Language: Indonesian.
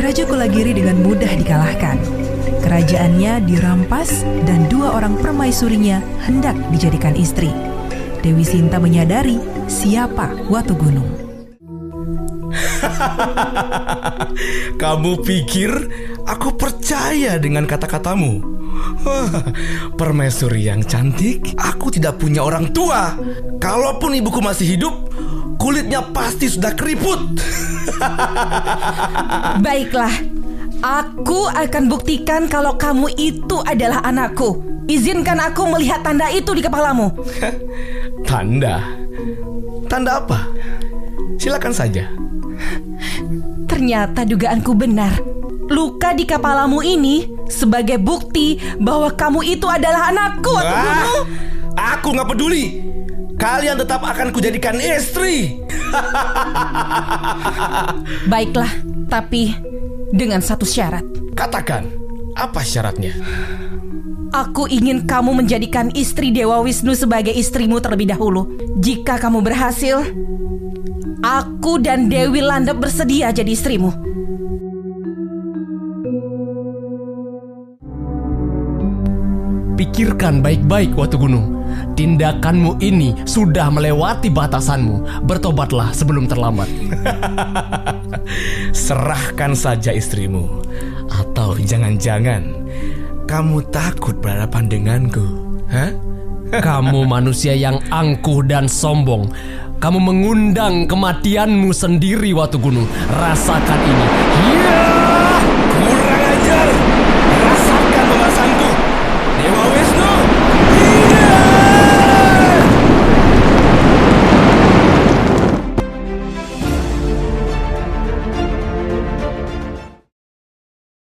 Raja Kulagiri dengan mudah dikalahkan. Kerajaannya dirampas dan 2 orang permaisurinya hendak dijadikan istri. Dewi Sinta menyadari siapa Watu Gunung. Kamu pikir aku percaya dengan kata-katamu? Permaisuri yang cantik, aku tidak punya orang tua. Kalaupun ibuku masih hidup, kulitnya pasti sudah keriput. Baiklah, aku akan buktikan kalau kamu itu adalah anakku. Izinkan aku melihat tanda itu di kepalamu. Tanda? Tanda apa? Silakan saja. Ternyata dugaanku benar. Luka di kepalamu ini sebagai bukti bahwa kamu itu adalah anakku, Watu Gunung. Aku gak peduli. Kalian tetap akan kujadikan istri. Baiklah, tapi dengan satu syarat. Katakan, apa syaratnya? Aku ingin kamu menjadikan istri Dewa Wisnu sebagai istrimu terlebih dahulu. Jika kamu berhasil, aku dan Dewi Landep bersedia jadi istrimu. Pikirkan baik-baik, Watu Gunung. Tindakanmu ini sudah melewati batasanmu. Bertobatlah sebelum terlambat. Serahkan saja istrimu. Atau jangan-jangan kamu takut berhadapan denganku? Hah? Kamu manusia yang angkuh dan sombong. Kamu mengundang kematianmu sendiri, Watu Gunung. Rasakan ini. Hiya!